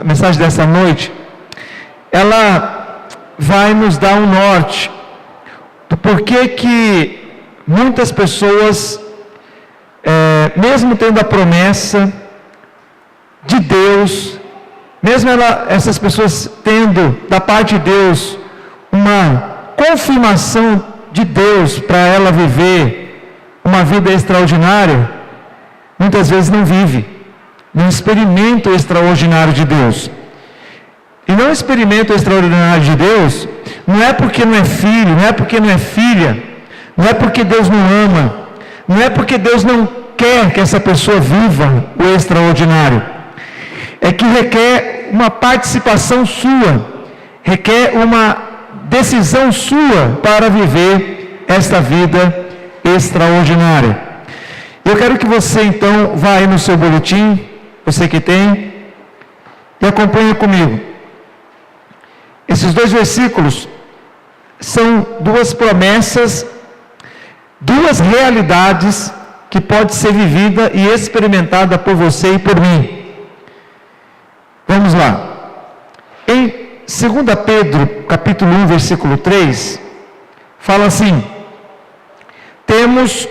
a mensagem dessa noite, ela vai nos dar um norte do porquê que muitas pessoas, mesmo tendo a promessa de Deus, mesmo essas pessoas tendo da parte de Deus uma confirmação de Deus para ela viver uma vida extraordinária, muitas vezes não vive, não experimenta o extraordinário de Deus. E não experimenta o extraordinário de Deus, não é porque não é filho, não é porque não é filha, não é porque Deus não ama, não é porque Deus não quer que essa pessoa viva o extraordinário. É que requer uma participação sua, requer uma decisão sua para viver esta vida extraordinária. Eu quero que você então vá aí no seu boletim, você que tem, e acompanhe comigo. Esses 2 versículos são 2 promessas, 2 realidades que pode ser vivida e experimentada por você e por mim. Vamos lá. Em 2 Pedro, capítulo 1, versículo 3, fala assim: temos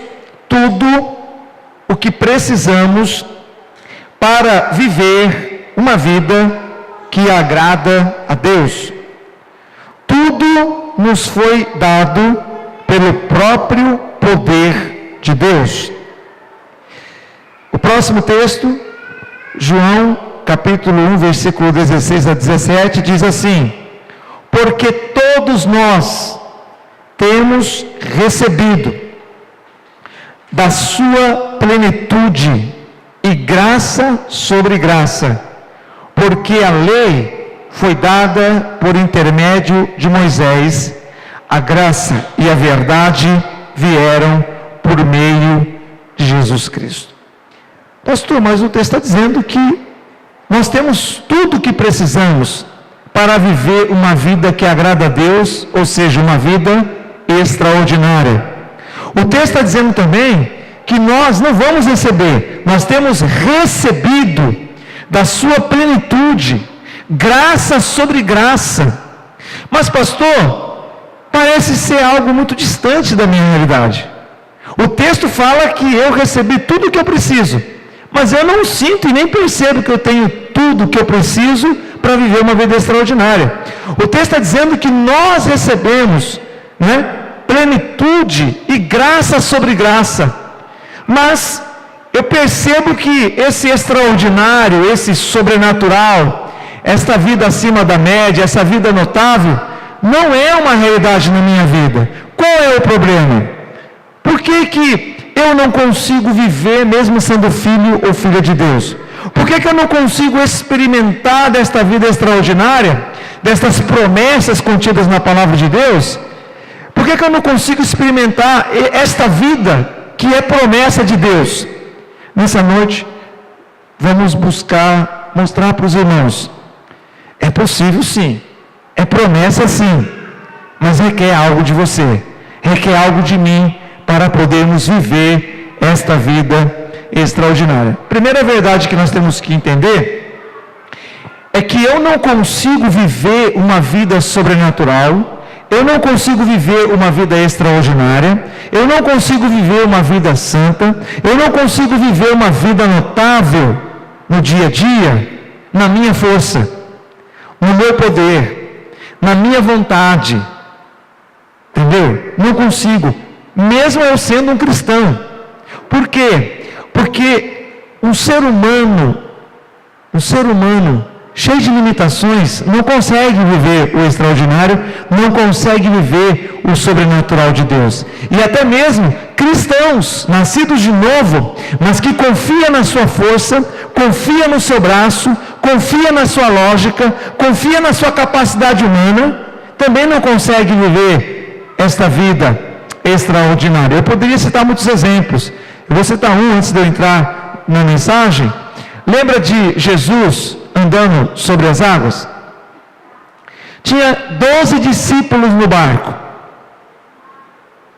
tudo o que precisamos para viver uma vida que agrada a Deus. Tudo nos foi dado pelo próprio poder de Deus. O próximo texto, João, capítulo 1, versículo 16 a 17, diz assim: porque todos nós temos recebido da sua plenitude e graça sobre graça, porque a lei foi dada por intermédio de Moisés, a graça e a verdade vieram por meio de Jesus Cristo. Pastor, mas o texto está dizendo que nós temos tudo o que precisamos para viver uma vida que agrada a Deus, ou seja, uma vida extraordinária. O texto está dizendo também que nós não vamos receber, nós temos recebido da sua plenitude, graça sobre graça. Mas pastor, parece ser algo muito distante da minha realidade. O texto fala que eu recebi tudo o que eu preciso, mas eu não sinto e nem percebo que eu tenho tudo o que eu preciso para viver uma vida extraordinária. O texto está dizendo que nós recebemos, plenitude e graça sobre graça, mas eu percebo que esse extraordinário, esse sobrenatural, esta vida acima da média, essa vida notável, não é uma realidade na minha vida. Qual é o problema? Por que eu não consigo viver mesmo sendo filho ou filha de Deus? Por que eu não consigo experimentar desta vida extraordinária, destas promessas contidas na palavra de Deus? Por que eu não consigo experimentar esta vida que é promessa de Deus? Nessa noite, vamos buscar mostrar para os irmãos: é possível sim, é promessa sim, mas requer algo de você, requer algo de mim para podermos viver esta vida extraordinária. Primeira verdade que nós temos que entender é que eu não consigo viver uma vida sobrenatural, eu não consigo viver uma vida extraordinária, eu não consigo viver uma vida santa, eu não consigo viver uma vida notável no dia a dia, na minha força, no meu poder, na minha vontade, entendeu? Não consigo, mesmo eu sendo um cristão. Por quê? Porque um ser humano cheio de limitações não consegue viver o extraordinário, não consegue viver o sobrenatural de Deus. E até mesmo cristãos, nascidos de novo, mas que confia na sua força, confia no seu braço, confia na sua lógica, confia na sua capacidade humana, também não consegue viver esta vida extraordinária. Eu poderia citar muitos exemplos. Eu vou citar um antes de eu entrar na mensagem. Lembra de Jesus andando sobre as águas? Tinha 12 discípulos no barco.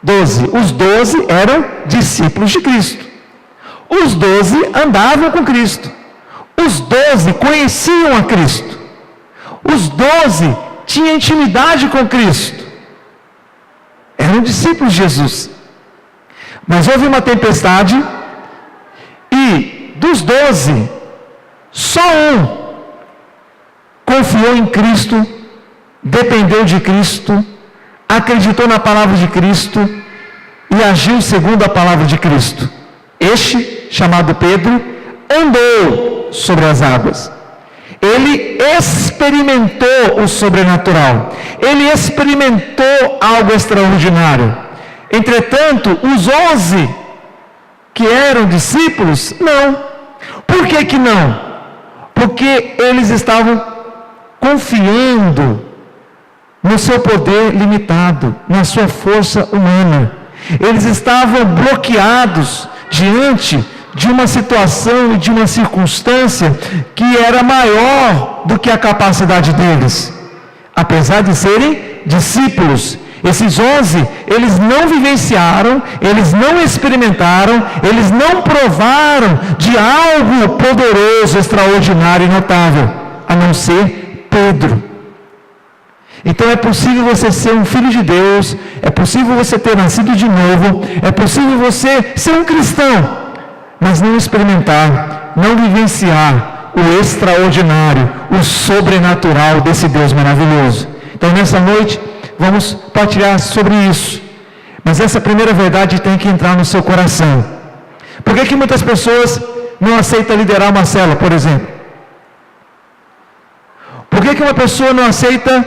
12. Os 12 eram discípulos de Cristo. Os 12 andavam com Cristo. Os 12 conheciam a Cristo. Os 12 tinham intimidade com Cristo. Eram discípulos de Jesus. Mas houve uma tempestade e dos 12, só um confiou em Cristo, dependeu de Cristo, acreditou na palavra de Cristo e agiu segundo a palavra de Cristo. Este, chamado Pedro, andou sobre as águas. Ele experimentou o sobrenatural. Ele experimentou algo extraordinário. Entretanto, os 11 que eram discípulos, não. Por que não? Porque eles estavam confiando no seu poder limitado, na sua força humana. Eles estavam bloqueados diante de uma situação e de uma circunstância que era maior do que a capacidade deles. Apesar de serem discípulos, esses 11, eles não vivenciaram, eles não experimentaram, eles não provaram de algo poderoso, extraordinário e notável, a não ser Pedro. Então é possível você ser um filho de Deus, é possível você ter nascido de novo, é possível você ser um cristão, mas não experimentar, não vivenciar o extraordinário, o sobrenatural desse Deus maravilhoso. Então nessa noite, vamos partilhar sobre isso. Mas essa primeira verdade tem que entrar no seu coração. Por que muitas pessoas não aceitam liderar uma célula, por exemplo? Por que uma pessoa não aceita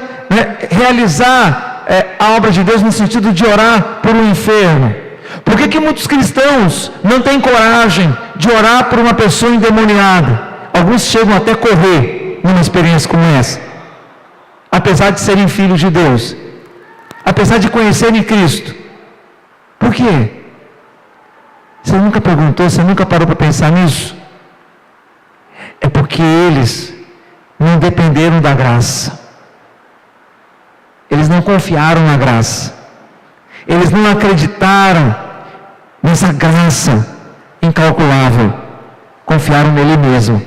realizar a obra de Deus no sentido de orar por um enfermo? Por que muitos cristãos não têm coragem de orar por uma pessoa endemoniada? Alguns chegam até a correr numa experiência como essa, apesar de serem filhos de Deus, apesar de conhecerem Cristo. Por quê? Você nunca perguntou, você nunca parou para pensar nisso? É porque eles não dependeram da graça. Eles não confiaram na graça. Eles não acreditaram nessa graça incalculável. Confiaram nele mesmo.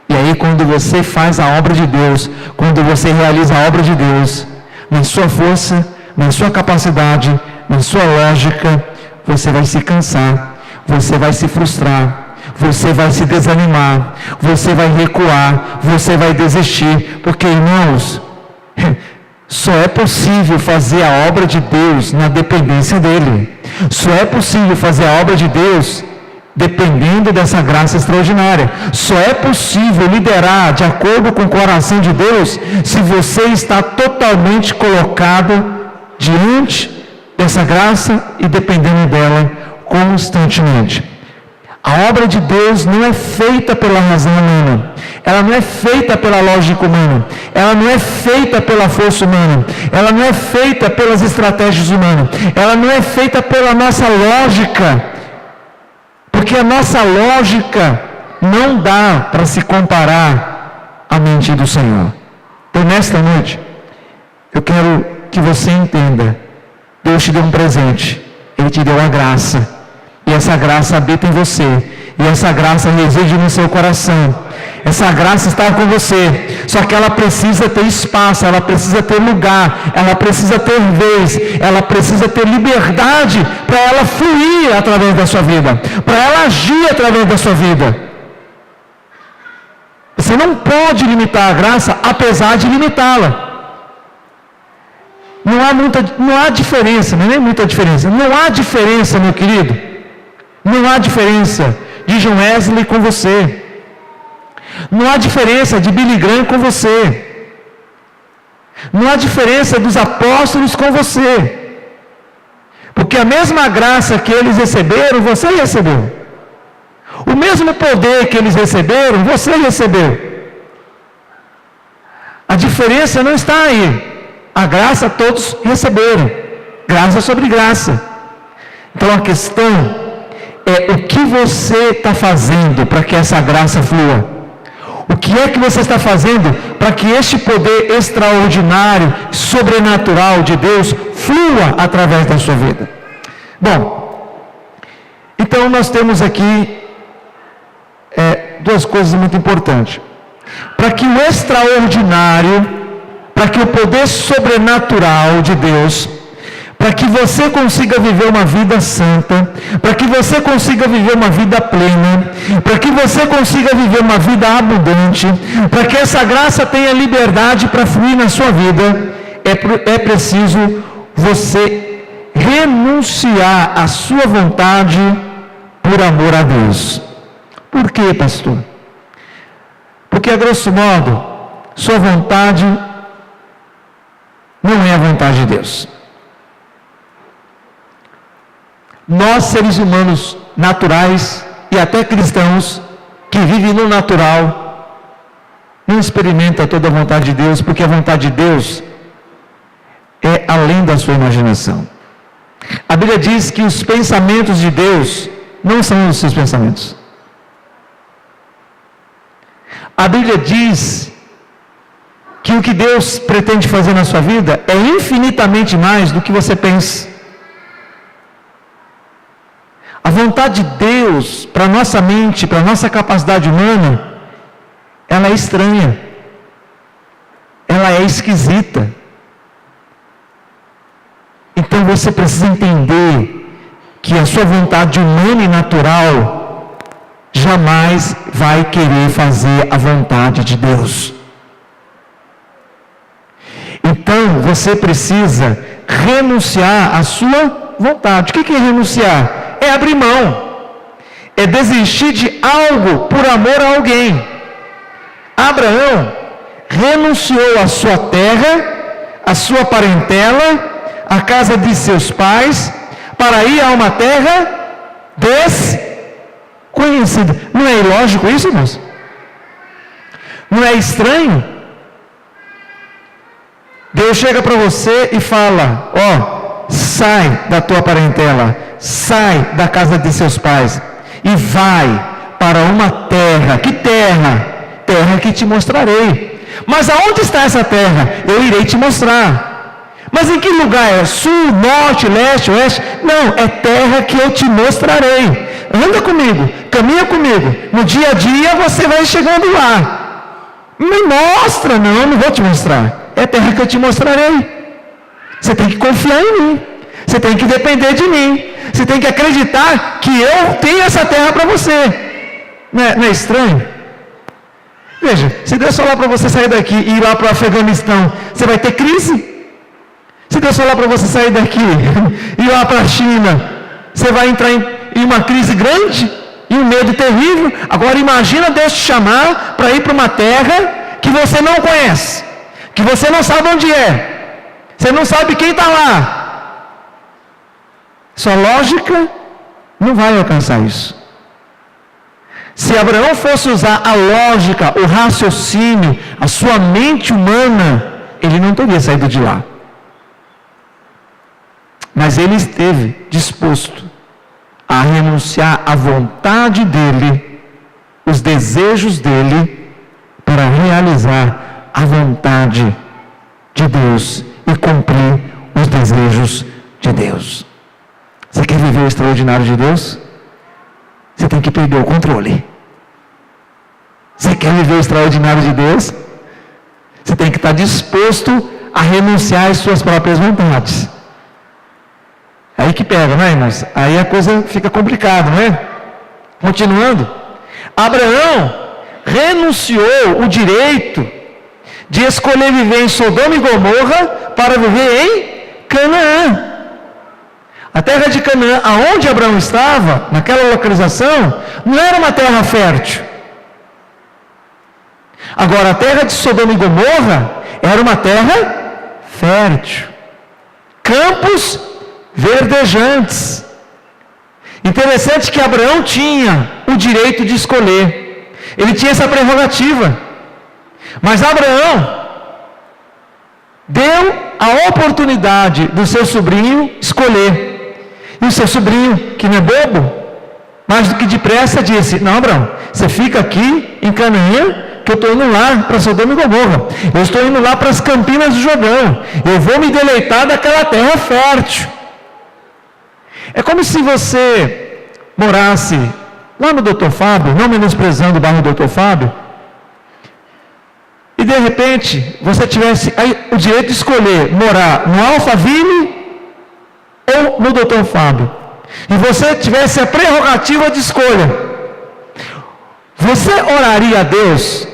E aí quando você faz a obra de Deus, quando você realiza a obra de Deus, na sua força, na sua capacidade, na sua lógica, você vai se cansar, você vai se frustrar, você vai se desanimar, você vai recuar, você vai desistir, porque, irmãos, só é possível fazer a obra de Deus na dependência dEle. Só é possível fazer a obra de Deus dependendo dessa graça extraordinária. Só é possível liderar de acordo com o coração de Deus se você está totalmente colocado diante dessa graça e dependendo dela constantemente. A obra de Deus não é feita pela razão humana, ela não é feita pela lógica humana, ela não é feita pela força humana, ela não é feita pelas estratégias humanas, ela não é feita pela nossa lógica, porque a nossa lógica não dá para se comparar à mente do Senhor. Então nesta noite, eu quero que você entenda, Deus te deu um presente, Ele te deu a graça, e essa graça habita em você, e essa graça reside no seu coração, essa graça está com você, só que ela precisa ter espaço, ela precisa ter lugar, ela precisa ter vez, ela precisa ter liberdade para ela fluir através da sua vida, para ela agir através da sua vida. Você não pode limitar a graça, apesar de limitá-la. Não há diferença, não é muita diferença, não há diferença, meu querido. Não há diferença de John Wesley com você. Não há diferença de Billy Graham com você. Não há diferença dos apóstolos com você. Porque a mesma graça que eles receberam, você recebeu. O mesmo poder que eles receberam, você recebeu. A diferença não está aí. A graça todos receberam. Graça sobre graça. Então a questão é o que você está fazendo para que essa graça flua. O que é que você está fazendo para que este poder extraordinário, sobrenatural de Deus flua através da sua vida? Bom, então nós temos aqui duas coisas muito importantes. Para que o extraordinário, para que o poder sobrenatural de Deus, para que você consiga viver uma vida santa, para que você consiga viver uma vida plena, para que você consiga viver uma vida abundante, para que essa graça tenha liberdade para fluir na sua vida, é preciso você renunciar à sua vontade por amor a Deus. Por quê, pastor? Porque, a grosso modo, sua vontade não é a vontade de Deus. Nós, seres humanos naturais e até cristãos, que vivem no natural, não experimentam toda a vontade de Deus, porque a vontade de Deus é além da sua imaginação. A Bíblia diz que os pensamentos de Deus não são os seus pensamentos. A Bíblia diz que o que Deus pretende fazer na sua vida é infinitamente mais do que você pensa. A vontade de Deus para a nossa mente, para a nossa capacidade humana, ela é estranha, ela é esquisita. Então você precisa entender que a sua vontade humana e natural jamais vai querer fazer a vontade de Deus. Então você precisa renunciar à sua vontade. O que é renunciar? É abrir mão, é desistir de algo por amor a alguém. Abraão renunciou à sua terra, à sua parentela, à casa de seus pais, para ir a uma terra desconhecida. Não é ilógico isso, irmãos? Não é estranho? Deus chega para você e fala: sai da tua parentela, sai da casa de seus pais e vai para uma terra. Que terra? Terra que te mostrarei. Mas aonde está essa terra? Eu irei te mostrar. Mas em que lugar é? Sul, norte, leste, oeste? Não, é terra que eu te mostrarei. Anda comigo, caminha comigo. No dia a dia você vai chegando lá. Me mostra. Não vou te mostrar. É terra que eu te mostrarei. Você tem que confiar em mim. Você tem que depender de mim. Você tem que acreditar que eu tenho essa terra para você. Não é estranho? Veja, se Deus falar para você sair daqui e ir lá para o Afeganistão, você vai ter crise? Se Deus falar para você sair daqui e ir lá para a China, você vai entrar em uma crise grande e um medo terrível. Agora imagina Deus te chamar para ir para uma terra que você não conhece, que você não sabe onde é, você não sabe quem está lá. Sua lógica não vai alcançar isso. Se Abraão fosse usar a lógica, o raciocínio, a sua mente humana, ele não teria saído de lá. Mas ele esteve disposto a renunciar à vontade dele, os desejos dele, para realizar a vontade de Deus e cumprir os desejos de Deus. Você quer viver o extraordinário de Deus? Você tem que perder o controle. Você quer viver o extraordinário de Deus? Você tem que estar disposto a renunciar às suas próprias vontades. Aí que pega, não é, irmãos? Aí a coisa fica complicada, não é? Continuando. Abraão renunciou o direito de escolher viver em Sodoma e Gomorra para viver em Canaã. A terra de Canaã, aonde Abraão estava, naquela localização, não era uma terra fértil. Agora, a terra de Sodoma e Gomorra era uma terra fértil. Campos verdejantes. Interessante que Abraão tinha o direito de escolher. Ele tinha essa prerrogativa. Mas Abraão deu a oportunidade do seu sobrinho escolher. E o seu sobrinho, que não é bobo, mais do que depressa, disse: não, Abraão, você fica aqui em Canaã, que eu estou indo lá para Sodoma e Gomorra. Eu estou indo lá para as campinas do Jordão. Eu vou me deleitar daquela terra fértil. É como se você morasse lá no Dr. Fábio, não menosprezando o bairro Dr. Fábio, e de repente você tivesse o direito de escolher morar no Alphaville ou no Dr. Fábio, e você tivesse a prerrogativa de escolha, você oraria a Deus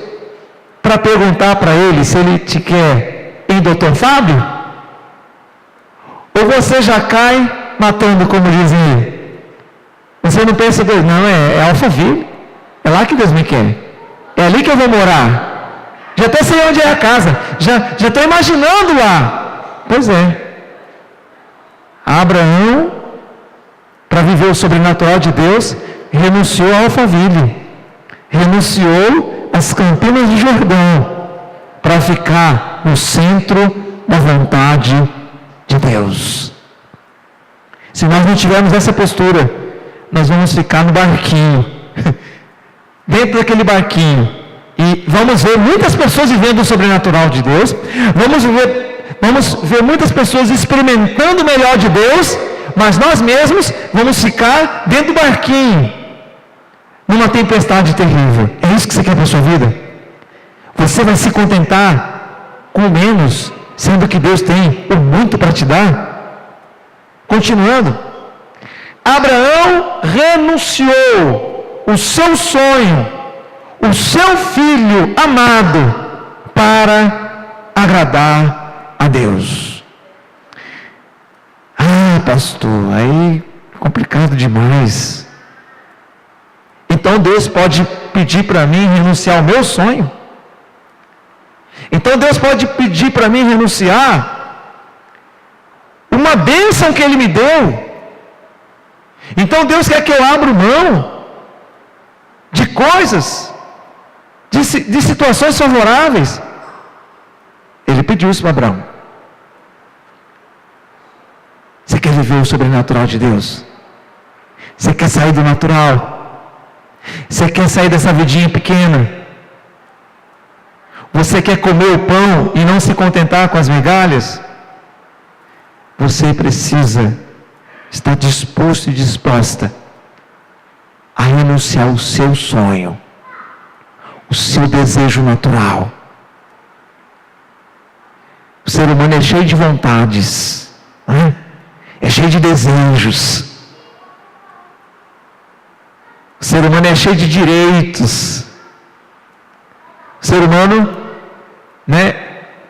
para perguntar para Ele se Ele te quer em Dr. Fábio? Ou você já cai matando, como dizia? Você não pensa, Deus, não, é Alphaville, é lá que Deus me quer, é ali que eu vou morar. Já até sei onde é a casa, já estou imaginando lá. Pois é. Abraão, para viver o sobrenatural de Deus, renunciou a Alphaville, renunciou às Campinas do Jordão, para ficar no centro da vontade de Deus. Se nós não tivermos essa postura, nós vamos ficar no barquinho, dentro daquele barquinho, e vamos ver muitas pessoas vivendo o sobrenatural de Deus, vamos ver muitas pessoas experimentando o melhor de Deus, mas nós mesmos vamos ficar dentro do barquinho, numa tempestade terrível. É isso que você quer para a sua vida? Você vai se contentar com o menos, sendo que Deus tem o muito para te dar? Continuando, Abraão renunciou o seu sonho, o seu filho amado, para agradar a Deus. Pastor, aí é complicado demais. Então Deus pode pedir para mim renunciar ao meu sonho? Então Deus pode pedir para mim renunciar uma bênção que Ele me deu? Então Deus quer que eu abra mão de coisas, de situações favoráveis? Ele pediu isso para Abraão. Você quer viver o sobrenatural de Deus? Você quer sair do natural? Você quer sair dessa vidinha pequena? Você quer comer o pão e não se contentar com as migalhas? Você precisa estar disposto e disposta a renunciar ao seu sonho, o seu desejo natural. O ser humano é cheio de vontades, é cheio de desejos. O ser humano é cheio de direitos. O ser humano,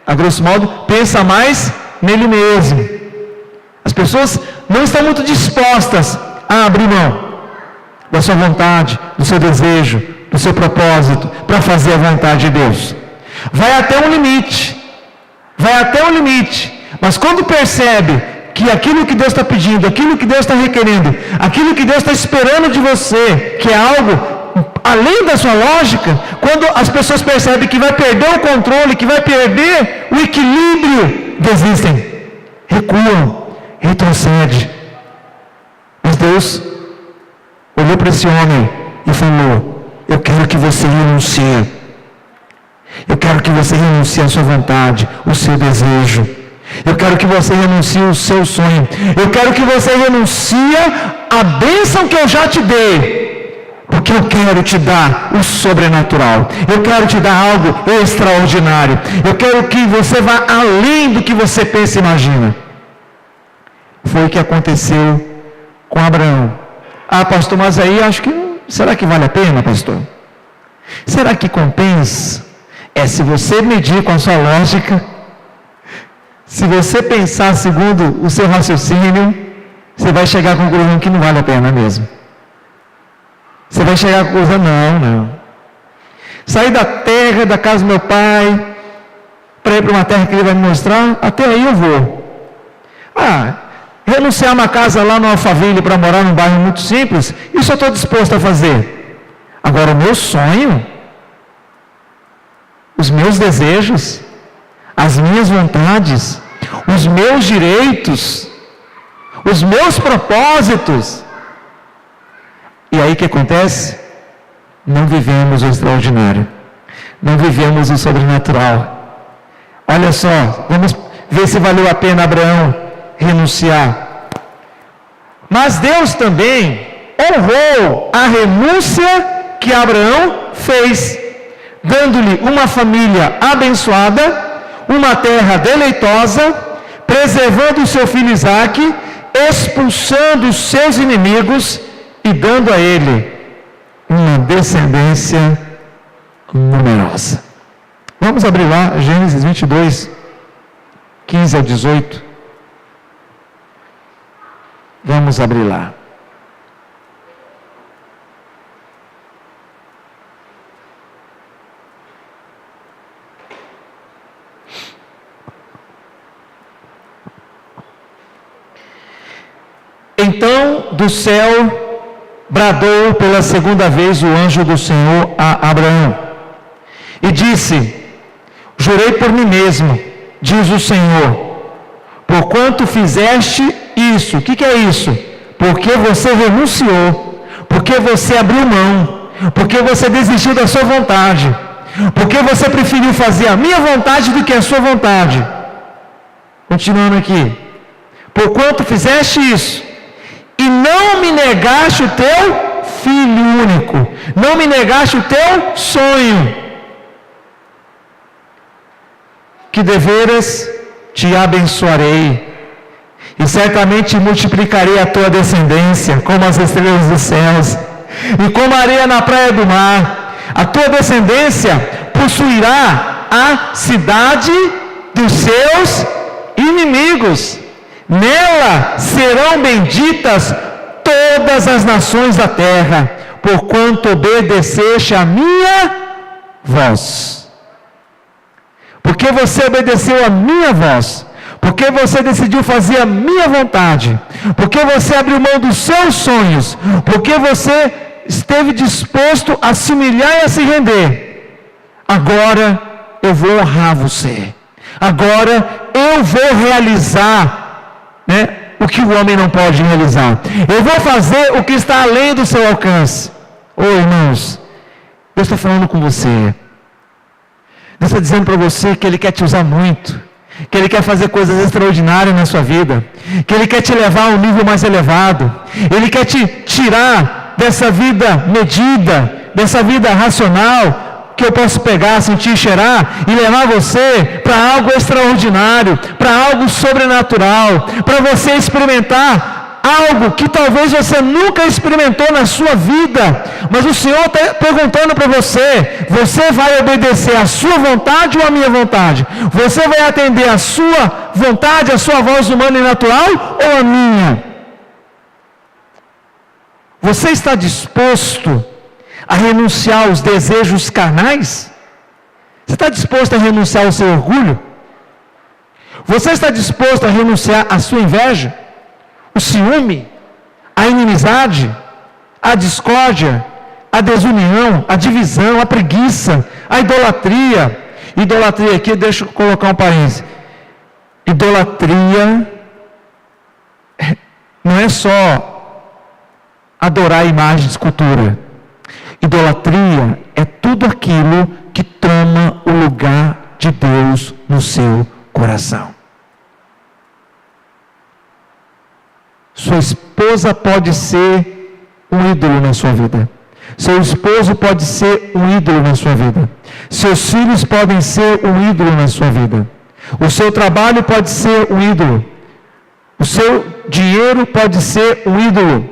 a grosso modo, pensa mais nele mesmo. As pessoas não estão muito dispostas a abrir mão da sua vontade, do seu desejo, do seu propósito, para fazer a vontade de Deus. Vai até um limite, mas quando percebe que aquilo que Deus está pedindo, aquilo que Deus está requerendo, aquilo que Deus está esperando de você, que é algo além da sua lógica, quando as pessoas percebem que vai perder o controle, que vai perder o equilíbrio, desistem, recuam, retrocedem. Mas Deus olhou para esse homem e falou: eu quero que você renuncie. Eu quero que você renuncie à sua vontade, o seu desejo. Eu quero que você renuncie o seu sonho. Eu quero que você renuncie a bênção que eu já te dei, porque eu quero te dar o sobrenatural. Eu quero te dar algo extraordinário. Eu quero que você vá além do que você pensa e imagina. Foi o que aconteceu com Abraão. Pastor, mas aí acho que... será que vale a pena, pastor? Será que compensa? Se você medir com a sua lógica, se você pensar segundo o seu raciocínio, você vai chegar à conclusão que não vale a pena mesmo. Você vai chegar à conclusão, não. Sair da terra, da casa do meu pai, para ir para uma terra que Ele vai me mostrar, até aí eu vou. Renunciar uma casa lá no Alphaville para morar num bairro muito simples, isso eu estou disposto a fazer. Agora, o meu sonho, os meus desejos, as minhas vontades, os meus direitos, os meus propósitos. E aí o que acontece? Não vivemos o extraordinário, não vivemos o sobrenatural. Olha só, vamos ver se valeu a pena Abraão renunciar. Mas Deus também honrou a renúncia que Abraão fez, dando-lhe uma família abençoada, uma terra deleitosa, preservando o seu filho Isaque, expulsando os seus inimigos e dando a ele uma descendência numerosa. Vamos abrir lá, Gênesis 22, 15 a 18. Vamos abrir lá. Então do céu bradou pela segunda vez o anjo do Senhor a Abraão e disse: jurei por mim mesmo, diz o Senhor, porquanto fizeste isso. O que é isso? Porque você renunciou, porque você abriu mão, porque você desistiu da sua vontade, porque você preferiu fazer a minha vontade do que a sua vontade. Continuando aqui: porquanto fizeste isso, e não me negaste o teu filho único, não me negaste o teu sonho, que deveras te abençoarei, e certamente multiplicarei a tua descendência como as estrelas dos céus, e como a areia na praia do mar. A tua descendência possuirá a cidade dos seus inimigos. Nela serão benditas todas as nações da terra, porquanto obedeceste a minha voz. Porque você obedeceu a minha voz, porque você decidiu fazer a minha vontade, porque você abriu mão dos seus sonhos, porque você esteve disposto a se humilhar e a se render. Agora eu vou honrar você. Agora eu vou realizar o que o homem não pode realizar. Eu vou fazer o que está além do seu alcance. Irmãos, Deus está falando com você. Deus está dizendo para você que Ele quer te usar muito, que Ele quer fazer coisas extraordinárias na sua vida, que Ele quer te levar a um nível mais elevado. Ele quer te tirar dessa vida medida, dessa vida racional, que eu posso pegar, sentir, cheirar e levar você para algo extraordinário, para algo sobrenatural, para você experimentar algo que talvez você nunca experimentou na sua vida, mas o Senhor está perguntando para você: você vai obedecer a sua vontade ou a minha vontade? Você vai atender a sua vontade, a sua voz humana e natural, ou a minha? Você está disposto a renunciar aos desejos carnais? Você está disposto a renunciar ao seu orgulho? Você está disposto a renunciar à sua inveja, o ciúme, a inimizade, a discórdia, a desunião, a divisão, a preguiça, a idolatria? Idolatria aqui, deixa eu colocar um parênteses. Idolatria não é só adorar a imagem de escultura. Idolatria é tudo aquilo que toma o lugar de Deus no seu coração. Sua esposa pode ser um ídolo na sua vida. Seu esposo pode ser um ídolo na sua vida. Seus filhos podem ser um ídolo na sua vida. O seu trabalho pode ser um ídolo. O seu dinheiro pode ser um ídolo.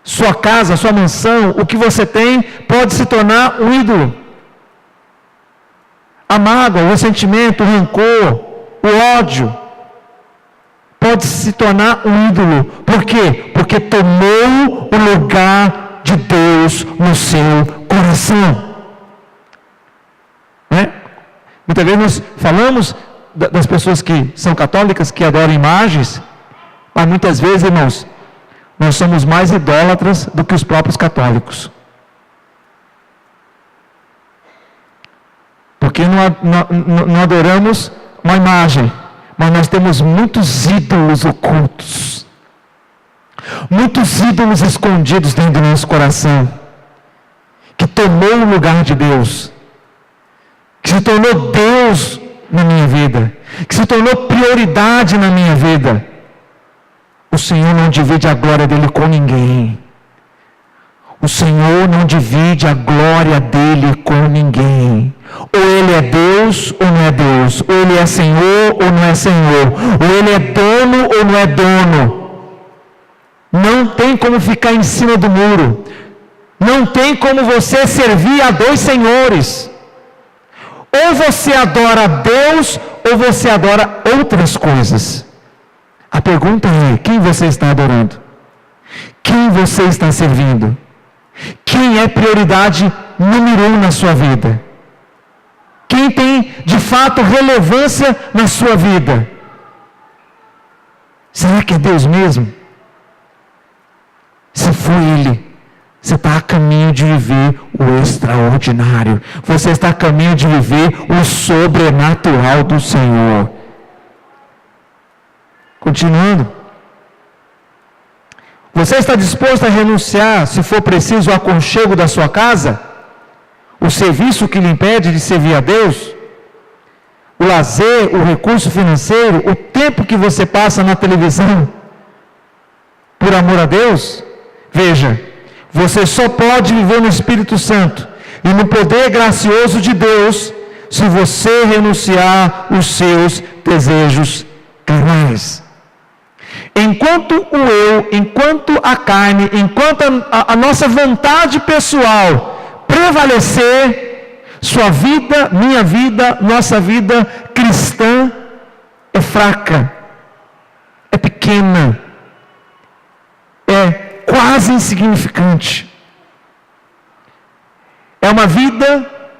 Sua casa, sua mansão, o que você tem pode se tornar um ídolo. A mágoa, o ressentimento, o rancor, o ódio pode se tornar um ídolo. Por quê? Porque tomou o lugar de Deus no seu coração. Muitas vezes nós falamos das pessoas que são católicas, que adoram imagens, mas muitas vezes, irmãos, nós somos mais idólatras do que os próprios católicos. Porque não adoramos uma imagem, mas nós temos muitos ídolos ocultos, muitos ídolos escondidos dentro do nosso coração, que tomou o lugar de Deus, que se tornou Deus na minha vida, que se tornou prioridade na minha vida. O Senhor não divide a glória dele com ninguém. O Senhor não divide a glória dele com ninguém. Ou ele é Deus ou não é Deus. Ou ele é Senhor ou não é Senhor. Ou ele é dono ou não é dono. Não tem como ficar em cima do muro. Não tem como você servir a dois senhores. Ou você adora Deus ou você adora outras coisas. A pergunta é: quem você está adorando? Quem você está servindo? Quem é prioridade número 1 na sua vida? Quem tem de fato relevância na sua vida? Será que é Deus mesmo? Se for Ele, você está a caminho de viver o extraordinário. Você está a caminho de viver o sobrenatural do Senhor. Continuando. Você está disposto a renunciar, se for preciso, ao aconchego da sua casa? O serviço que lhe impede de servir a Deus? O lazer, o recurso financeiro, o tempo que você passa na televisão? Por amor a Deus? Veja, você só pode viver no Espírito Santo e no poder gracioso de Deus se você renunciar os seus desejos carnais. Enquanto o eu, enquanto a carne, enquanto a nossa vontade pessoal prevalecer, sua vida, minha vida, nossa vida cristã é fraca, é pequena, é quase insignificante. É uma vida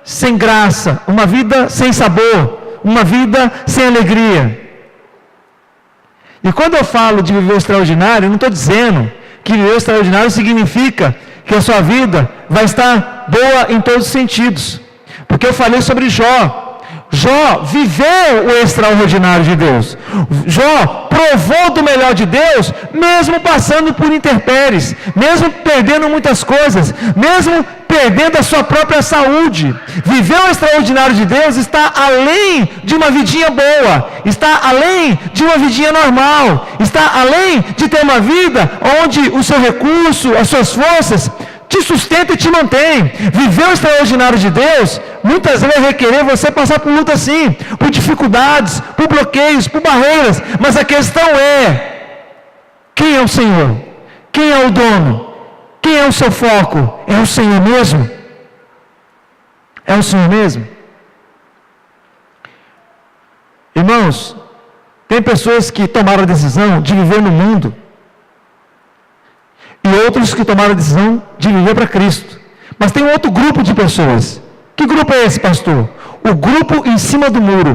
sem graça, uma vida sem sabor, uma vida sem alegria. E quando eu falo de viver o extraordinário, eu não estou dizendo que viver o extraordinário significa que a sua vida vai estar boa em todos os sentidos. Porque eu falei sobre Jó. Jó viveu o extraordinário de Deus. Jó provou do melhor de Deus, mesmo passando por intempéries, mesmo perdendo muitas coisas, mesmo perdendo a sua própria saúde. Viver o extraordinário de Deus está além de uma vidinha boa, está além de uma vidinha normal, está além de ter uma vida onde o seu recurso, as suas forças te sustenta e te mantém. Viver o extraordinário de Deus muitas vezes vai requerer você passar por luta sim, por dificuldades, por bloqueios, por barreiras, mas a questão é: quem é o Senhor? Quem é o dono? Quem é o seu foco? É o Senhor mesmo? É o Senhor mesmo? Irmãos, tem pessoas que tomaram a decisão de viver no mundo e outros que tomaram a decisão de viver para Cristo. Mas tem um outro grupo de pessoas. Que grupo é esse, pastor? O grupo em cima do muro.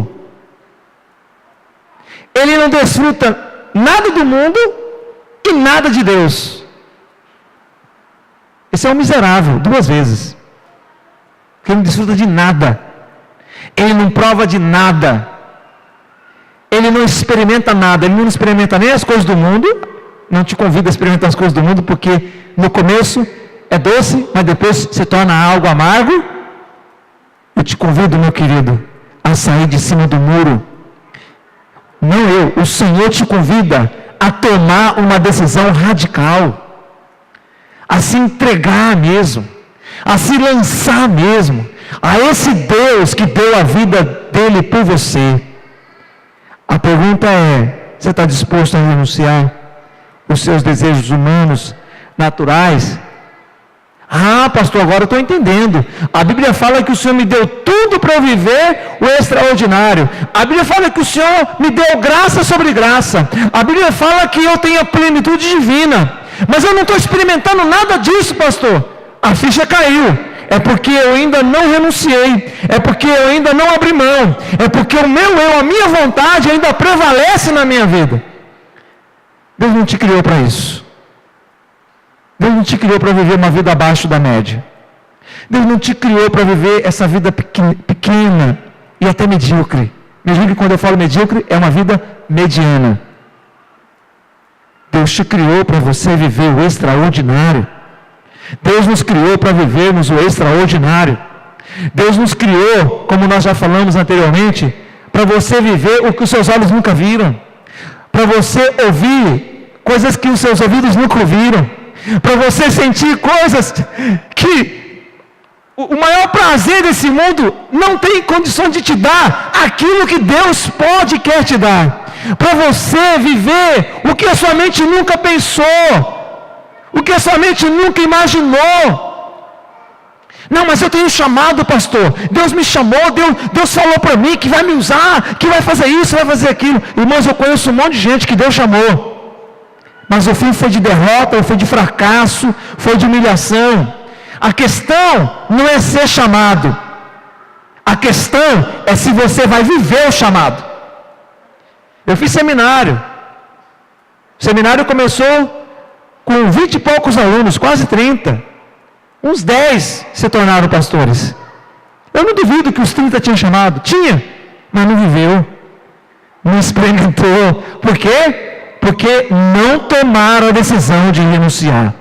Ele não desfruta nada do mundo e nada de Deus. Esse é um miserável, 2 vezes. Ele não desfruta de nada. Ele não prova de nada. Ele não experimenta nada. Ele não experimenta nem as coisas do mundo. Não te convido a experimentar as coisas do mundo, porque no começo é doce, mas depois se torna algo amargo. Eu te convido, meu querido, a sair de cima do muro. Não eu, o Senhor te convida a tomar uma decisão radical, a se entregar mesmo, a se lançar mesmo, a esse Deus que deu a vida dele por você. A pergunta é: você está disposto a renunciar os seus desejos humanos, naturais? Ah, pastor, agora eu estou entendendo. A Bíblia fala que o Senhor me deu tudo para eu viver o extraordinário. A Bíblia fala que o Senhor me deu graça sobre graça. A Bíblia fala que eu tenho a plenitude divina. Mas eu não estou experimentando nada disso, pastor. A ficha caiu. É porque eu ainda não renunciei. É porque eu ainda não abri mão. É porque o meu eu, a minha vontade ainda prevalece na minha vida. Deus não te criou para isso. Deus não te criou para viver uma vida abaixo da média. Deus não te criou para viver essa vida pequena e até medíocre. Medíocre, quando eu falo medíocre, é uma vida mediana. Deus te criou para você viver o extraordinário. Deus nos criou para vivermos o extraordinário. Deus nos criou, como nós já falamos anteriormente, para você viver o que os seus olhos nunca viram. Para você ouvir coisas que os seus ouvidos nunca ouviram. para você sentir coisas que o maior prazer desse mundo não tem condição de te dar aquilo que Deus pode e quer te dar. Para você viver o que a sua mente nunca pensou, o que a sua mente nunca imaginou. Não, mas eu tenho um chamado, pastor. Deus me chamou, Deus falou para mim que vai me usar, que vai fazer isso, vai fazer aquilo. Irmãos, eu conheço um monte de gente que Deus chamou, mas o fim foi de derrota, foi de fracasso, foi de humilhação. A questão não é ser chamado, a questão é se você vai viver o chamado. Eu fiz seminário. O seminário começou com 20 e poucos alunos, quase 30. Uns 10 se tornaram pastores. Eu não duvido que os 30 tinham chamado. Tinha, mas não viveu. Não experimentou. Por quê? Porque não tomaram a decisão de renunciar,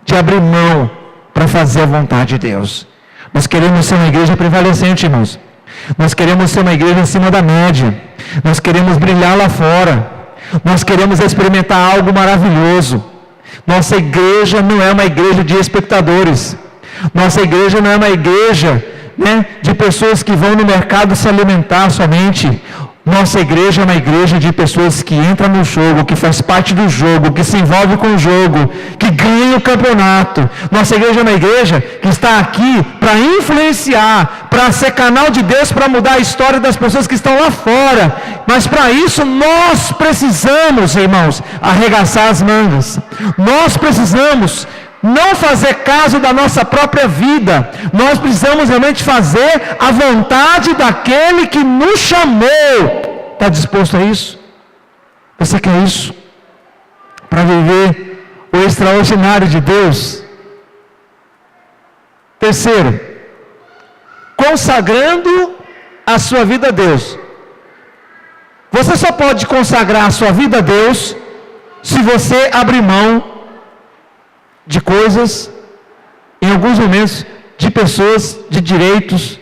de abrir mão para fazer a vontade de Deus. Nós queremos ser uma igreja prevalecente, irmãos. Nós queremos ser uma igreja acima da média. Nós queremos brilhar lá fora. Nós queremos experimentar algo maravilhoso. Nossa igreja não é uma igreja de espectadores. Nossa igreja não é uma igreja, de pessoas que vão no mercado se alimentar somente. Nossa igreja é uma igreja de pessoas que entram no jogo, que faz parte do jogo, que se envolve com o jogo, que ganha o campeonato. Nossa igreja é uma igreja que está aqui para influenciar, para ser canal de Deus, para mudar a história das pessoas que estão lá fora. Mas para isso nós precisamos, irmãos, arregaçar as mangas. Nós precisamos não fazer caso da nossa própria vida. Nós precisamos realmente fazer a vontade daquele que nos chamou. Está disposto a isso? Você quer isso? Para viver o extraordinário de Deus? Terceiro, consagrando a sua vida a Deus. Você só pode consagrar a sua vida a Deus se você abrir mão de coisas, em alguns momentos, de pessoas, de direitos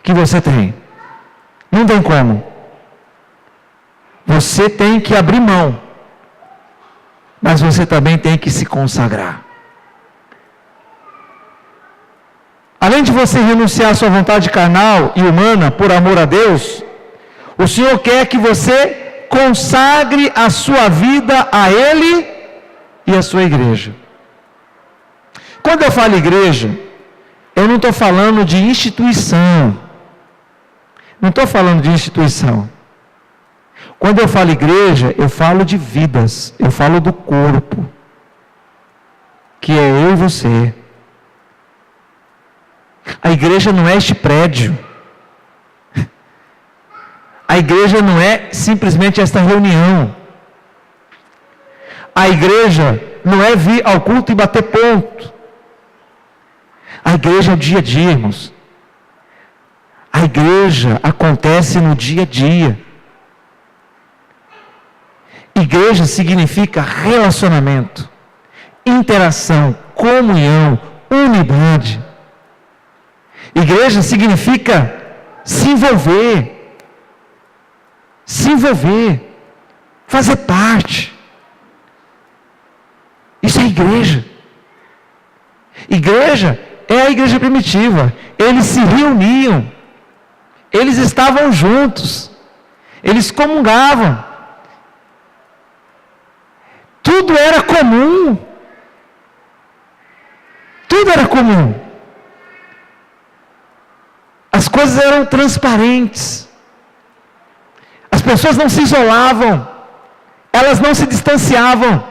que você tem. Não tem como. Você tem que abrir mão, mas você também tem que se consagrar. Além de você renunciar à sua vontade carnal e humana por amor a Deus, o Senhor quer que você consagre a sua vida a Ele e a sua igreja. Quando eu falo igreja, eu não estou falando de instituição. Não estou falando de instituição. Quando eu falo igreja, eu falo de vidas. Eu falo do corpo. Que é eu e você. A igreja não é este prédio. A igreja não é simplesmente esta reunião. A igreja não é vir ao culto e bater ponto. A igreja é o dia a dia, irmãos. A igreja acontece no dia a dia. Igreja significa relacionamento, interação, comunhão, unidade. Igreja significa se envolver, fazer parte. Isso é igreja. Igreja é a igreja primitiva. Eles se reuniam, eles estavam juntos, eles comungavam, tudo era comum, as coisas eram transparentes, as pessoas não se isolavam, elas não se distanciavam,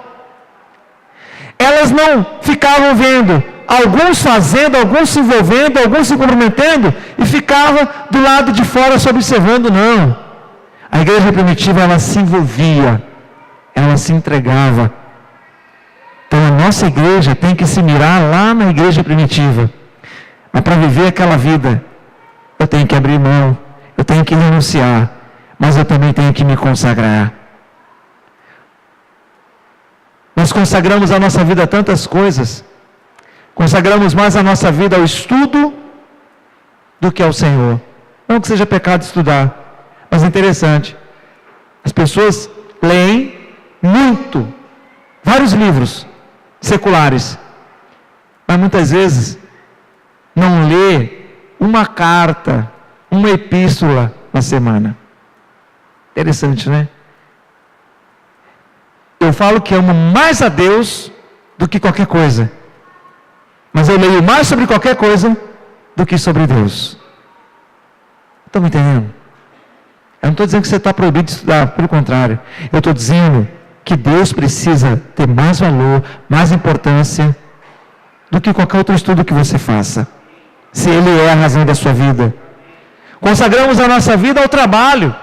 elas não ficavam vendo alguns fazendo, alguns se envolvendo, alguns se comprometendo e ficava do lado de fora só observando, não. A igreja primitiva, ela se envolvia, ela se entregava. Então a nossa igreja tem que se mirar lá na igreja primitiva. Mas para viver aquela vida, eu tenho que abrir mão, eu tenho que renunciar, mas eu também tenho que me consagrar. Nós consagramos a nossa vida a tantas coisas. Consagramos mais a nossa vida ao estudo do que ao Senhor. Não que seja pecado estudar, mas é interessante. As pessoas leem muito, vários livros, seculares, mas muitas vezes não lê uma carta, uma epístola na semana. Interessante, né? Eu falo que amo mais a Deus do que qualquer coisa, mas eu leio mais sobre qualquer coisa do que sobre Deus. Estão me entendendo? Eu não estou dizendo que você está proibido de estudar, pelo contrário. Eu estou dizendo que Deus precisa ter mais valor, mais importância do que qualquer outro estudo que você faça, se Ele é a razão da sua vida. Consagramos a nossa vida ao trabalho.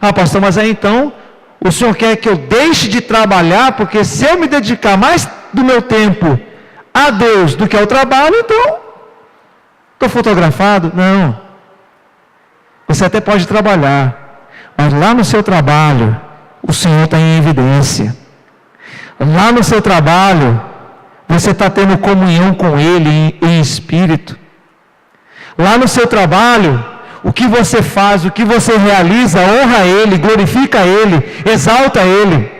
Ah, pastor, mas aí então o senhor quer que eu deixe de trabalhar, porque se eu me dedicar mais do meu tempo a Deus do que ao trabalho, então estou fotografado? Não. Você até pode trabalhar, mas lá no seu trabalho o Senhor está em evidência. Lá no seu trabalho você está tendo comunhão com Ele em espírito. Lá no seu trabalho, o que você faz, o que você realiza, honra Ele, glorifica Ele, exalta Ele.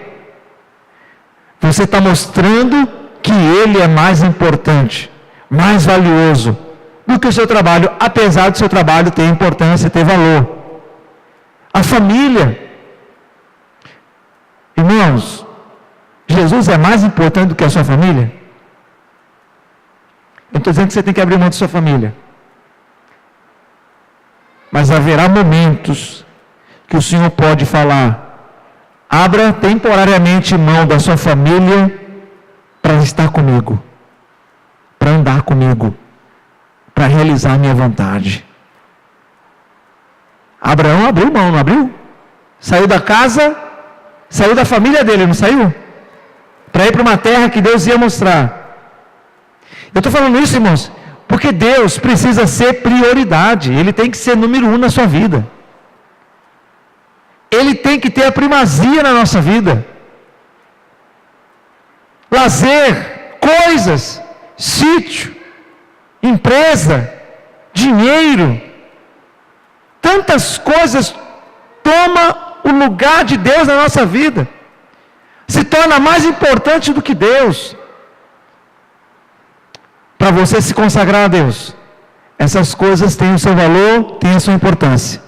Você está mostrando que Ele é mais importante, mais valioso do que o seu trabalho, apesar do seu trabalho ter importância, ter valor. A família. Irmãos, Jesus é mais importante do que a sua família? Eu estou dizendo que você tem que abrir mão da sua família. Mas haverá momentos que o Senhor pode falar: abra temporariamente mão da sua família para estar comigo, para andar comigo, para realizar a minha vontade. Abraão abriu mão, não abriu? Saiu da casa, saiu da família dele, não saiu? Para ir para uma terra que Deus ia mostrar. Eu estou falando isso, irmãos, porque Deus precisa ser prioridade. Ele tem que ser número 1 na sua vida. Ele tem que ter a primazia na nossa vida. Lazer, coisas, sítio, empresa, dinheiro, tantas coisas toma o lugar de Deus na nossa vida, se torna mais importante do que Deus. Para você se consagrar a Deus, essas coisas têm o seu valor, têm a sua importância,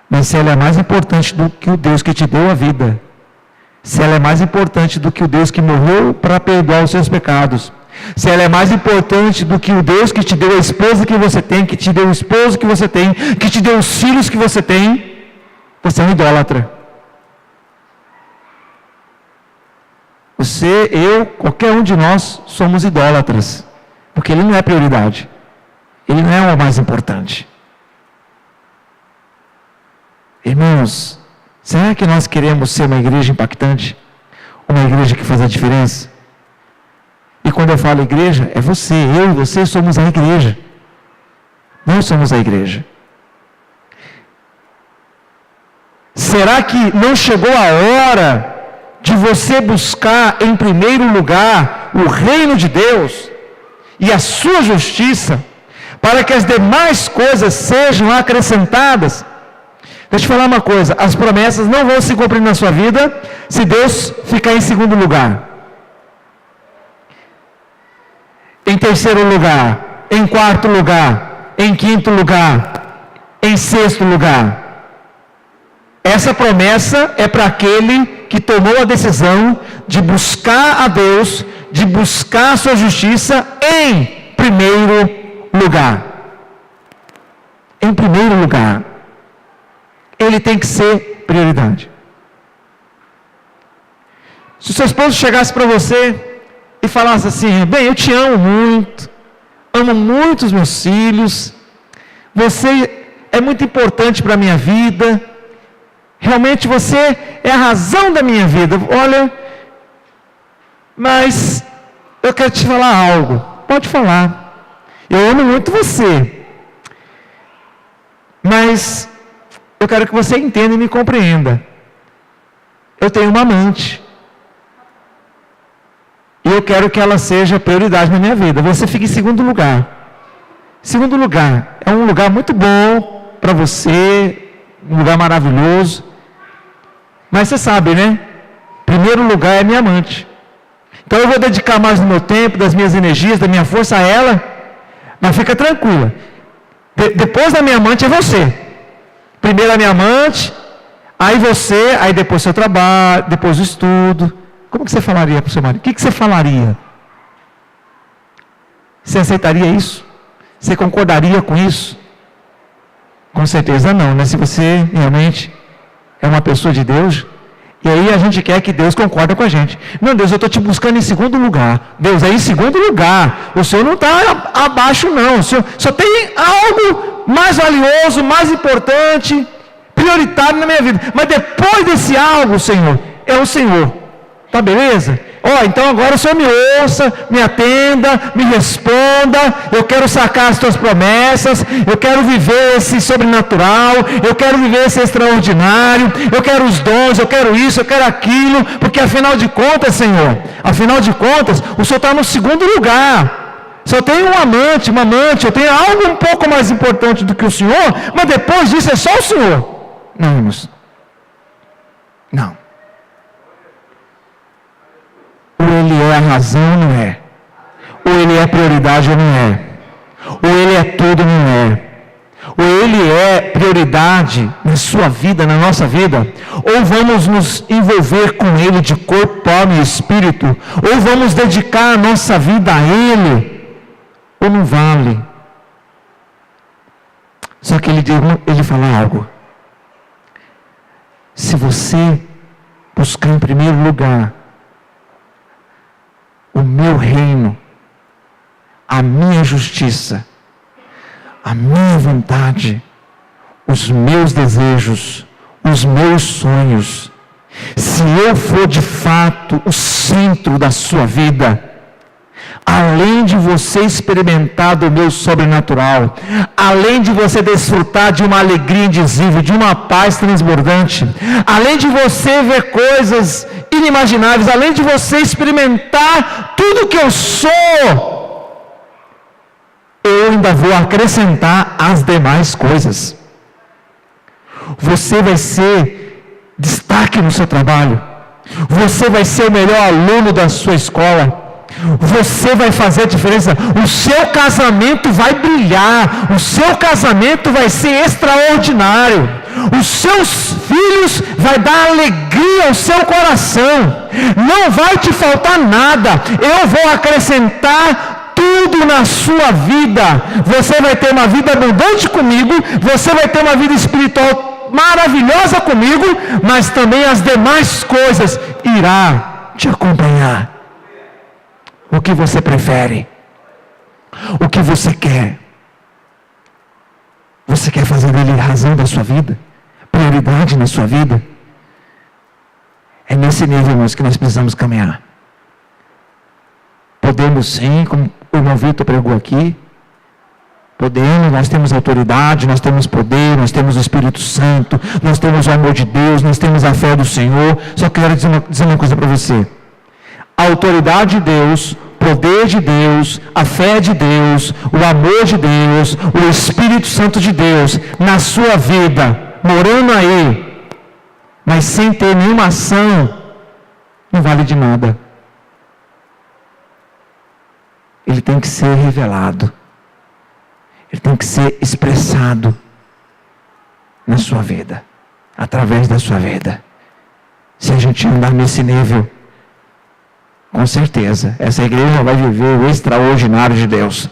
mas se ela é mais importante do que o Deus que te deu a vida, se ela é mais importante do que o Deus que morreu para perdoar os seus pecados, se ela é mais importante do que o Deus que te deu a esposa que você tem, que te deu o esposo que você tem, que te deu os filhos que você tem, você é um idólatra. Você, eu, qualquer um de nós somos idólatras, porque Ele não é prioridade, Ele não é o mais importante. Irmãos, será que nós queremos ser uma igreja impactante? Uma igreja que faz a diferença? E quando eu falo igreja, é você, eu e você somos a igreja. Nós somos a igreja. Será que não chegou a hora de você buscar em primeiro lugar o reino de Deus e a sua justiça, para que as demais coisas sejam acrescentadas? Deixa eu falar uma coisa, as promessas não vão se cumprir na sua vida se Deus ficar em segundo lugar, em terceiro lugar, em quarto lugar, em quinto lugar, em sexto lugar. Essa promessa é para aquele que tomou a decisão de buscar a Deus, de buscar a sua justiça em primeiro lugar. Em primeiro lugar. Ele tem que ser prioridade. Se o seu esposo chegasse para você e falasse assim: bem, eu te amo muito os meus filhos, você é muito importante para a minha vida, realmente você é a razão da minha vida, olha, mas eu quero te falar algo. Pode falar. Eu amo muito você, mas eu quero que você entenda e me compreenda. Eu tenho uma amante, e eu quero que ela seja prioridade na minha vida. Você fica em segundo lugar. Segundo lugar, é um lugar muito bom para você, um lugar maravilhoso, mas você sabe, né? Primeiro lugar é minha amante. Então eu vou dedicar mais do meu tempo, das minhas energias, da minha força a ela. Mas fica tranquila. Depois da minha amante é você. Primeiro a minha amante, aí você, aí depois seu trabalho, depois o estudo. Como que você falaria para o seu marido? O que você falaria? Você aceitaria isso? Você concordaria com isso? Com certeza não, né? Se você realmente é uma pessoa de Deus, e aí a gente quer que Deus concorde com a gente. Não, Deus, eu estou te buscando em segundo lugar. Deus, aí em segundo lugar. O Senhor não está abaixo, não. O Senhor só tem algo mais valioso, mais importante, prioritário na minha vida. Mas depois desse algo, Senhor, é o Senhor. Tá beleza? Então agora o Senhor me ouça, me atenda, me responda. Eu quero sacar as tuas promessas. Eu quero viver esse sobrenatural. Eu quero viver esse extraordinário. Eu quero os dons, eu quero isso, eu quero aquilo. Porque afinal de contas, Senhor, o Senhor está no segundo lugar. Só tenho um amante, uma amante. Eu tenho algo um pouco mais importante do que o Senhor. Mas depois disso é só o Senhor. Não, irmãos. Não. Ou ele é a razão ou não é. Ou ele é a prioridade ou não é. Ou ele é tudo ou não é. Ou ele é prioridade na sua vida, na nossa vida. Ou vamos nos envolver com ele de corpo, alma e espírito. Ou vamos dedicar a nossa vida a ele. Ou não vale. Só que ele fala algo. Se você buscar em primeiro lugar o meu reino, a minha justiça, a minha vontade, os meus desejos, os meus sonhos, se eu for de fato o centro da sua vida, além de você experimentar do meu sobrenatural, além de você desfrutar de uma alegria indizível, de uma paz transbordante, além de você ver coisas inimagináveis, além de você experimentar tudo que eu sou, eu ainda vou acrescentar as demais coisas. Você vai ser destaque no seu trabalho, você vai ser o melhor aluno da sua escola, você vai fazer a diferença, o seu casamento vai brilhar, o seu casamento vai ser extraordinário, os seus filhos vai dar alegria ao seu coração, não vai te faltar nada, eu vou acrescentar tudo na sua vida, você vai ter uma vida abundante comigo, você vai ter uma vida espiritual maravilhosa comigo, mas também as demais coisas irá te acompanhar. O que você prefere? O que você quer? Você quer fazer dele razão da sua vida? Prioridade na sua vida? É nesse nível, irmãos, que nós precisamos caminhar. Podemos sim, como o irmão Vitor pregou aqui, podemos, nós temos autoridade, nós temos poder, nós temos o Espírito Santo, nós temos o amor de Deus, nós temos a fé do Senhor. Só quero dizer uma coisa para você. A autoridade de Deus, poder de Deus, a fé de Deus, o amor de Deus, o Espírito Santo de Deus na sua vida, morando aí, mas sem ter nenhuma ação, não vale de nada. Ele tem que ser revelado, ele tem que ser expressado na sua vida, através da sua vida. Se a gente andar nesse nível, com certeza, essa igreja vai viver o extraordinário de Deus.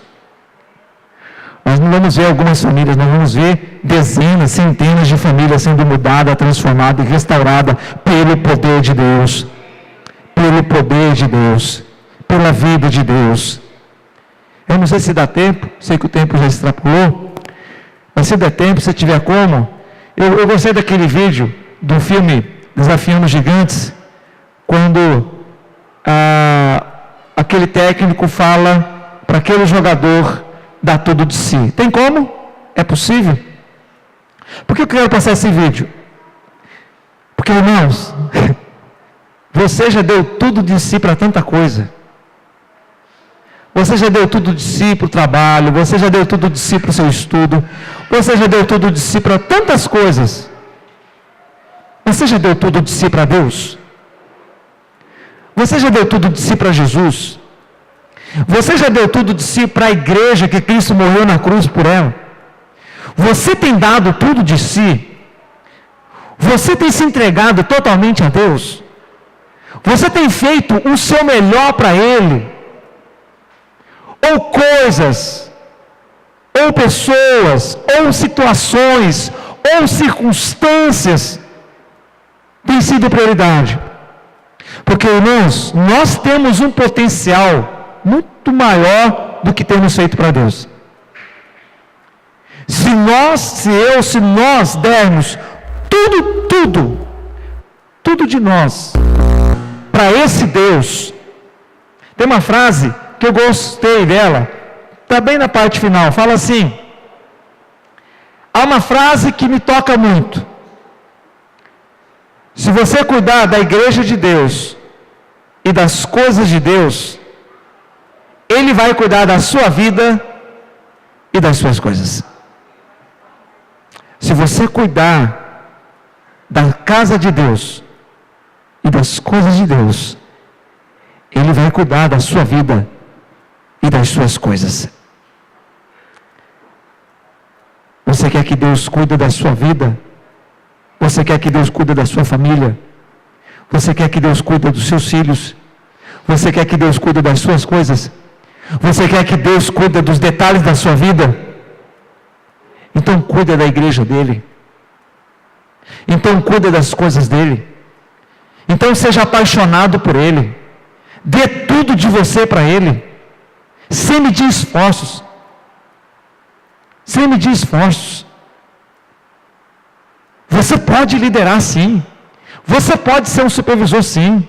Nós não vamos ver algumas famílias, nós vamos ver dezenas, centenas de famílias sendo mudada, transformada e restaurada pelo poder de Deus. Pelo poder de Deus. Pela vida de Deus. Eu não sei se dá tempo, sei que o tempo já extrapolou, mas se der tempo, se tiver como, eu gostei daquele vídeo do filme Desafiando Gigantes, quando aquele técnico fala para aquele jogador dar tudo de si. Tem como? É possível? Por que eu quero passar esse vídeo? Porque, irmãos, você já deu tudo de si para tanta coisa. Você já deu tudo de si para o trabalho, você já deu tudo de si para o seu estudo, você já deu tudo de si para tantas coisas. Você já deu tudo de si para Deus? Você já deu tudo de si para Jesus? Você já deu tudo de si para a igreja que Cristo morreu na cruz por ela? Você tem dado tudo de si? Você tem se entregado totalmente a Deus? Você tem feito o seu melhor para Ele? Ou coisas, ou pessoas, ou situações, ou circunstâncias têm sido prioridade? Porque, irmãos, nós temos um potencial muito maior do que temos feito para Deus. Se nós dermos tudo de nós para esse Deus. Tem uma frase que eu gostei dela, está bem na parte final, fala assim: há uma frase que me toca muito. Se você cuidar da igreja de Deus e das coisas de Deus, Ele vai cuidar da sua vida e das suas coisas. Se você cuidar da casa de Deus e das coisas de Deus, Ele vai cuidar da sua vida e das suas coisas. Você quer que Deus cuide da sua vida? Você quer que Deus cuide da sua família? Você quer que Deus cuide dos seus filhos? Você quer que Deus cuide das suas coisas? Você quer que Deus cuide dos detalhes da sua vida? Então cuida da igreja dele. Então cuida das coisas dele. Então seja apaixonado por ele. Dê tudo de você para ele, sem medir esforços. Sem medir esforços. Você pode liderar sim. Você pode ser um supervisor sim.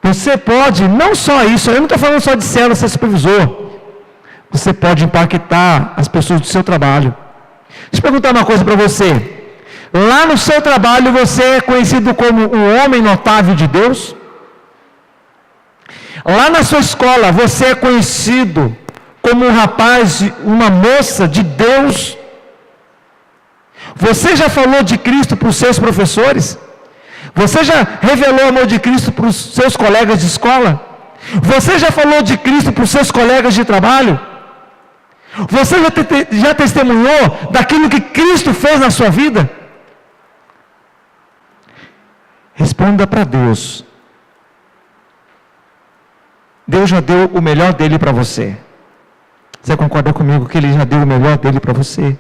Você pode, não só isso, eu não estou falando só de célula ser supervisor. Você pode impactar as pessoas do seu trabalho. Deixa eu perguntar uma coisa para você. Lá no seu trabalho você é conhecido como um homem notável de Deus? Lá na sua escola você é conhecido como um rapaz, uma moça de Deus? Você já falou de Cristo para os seus professores? Você já revelou o amor de Cristo para os seus colegas de escola? Você já falou de Cristo para os seus colegas de trabalho? Você já testemunhou daquilo que Cristo fez na sua vida? Responda para Deus. Deus já deu o melhor dele para você. Você concorda comigo que Ele já deu o melhor dele para você?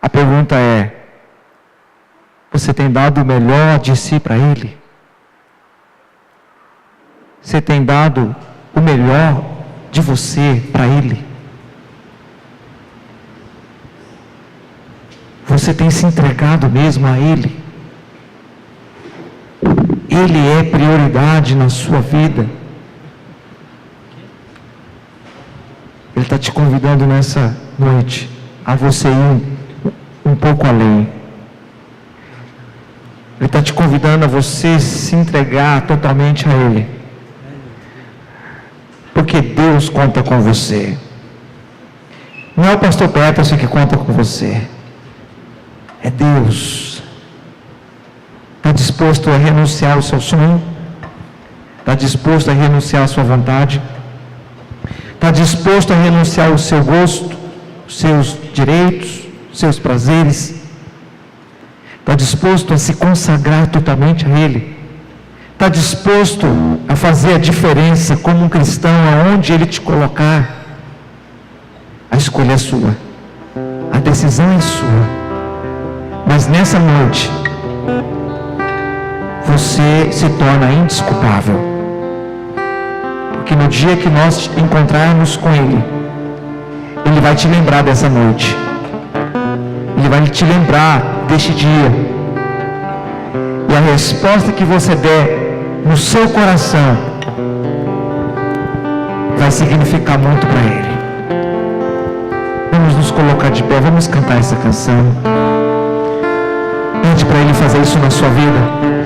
A pergunta é: você tem dado o melhor de si para Ele? Você tem dado o melhor de você para Ele? Você tem se entregado mesmo a Ele? Ele é prioridade na sua vida? Ele está te convidando nessa noite a você ir um pouco além. Ele está te convidando a você se entregar totalmente a Ele. Porque Deus conta com você. Não é o pastor Peterson que conta com você. É Deus. Está disposto a renunciar ao seu sonho? Está disposto a renunciar à sua vontade? Está disposto a renunciar ao seu gosto, os seus direitos, os seus prazeres? Está disposto a se consagrar totalmente a Ele? Está disposto a fazer a diferença como um cristão aonde Ele te colocar? A escolha é sua, a decisão é sua. Mas nessa noite você se torna indesculpável, porque no dia que nós encontrarmos com Ele, Ele vai te lembrar dessa noite. Ele vai te lembrar deste dia. E a resposta que você der no seu coração vai significar muito para Ele. Vamos nos colocar de pé, vamos cantar essa canção. Pede para Ele fazer isso na sua vida.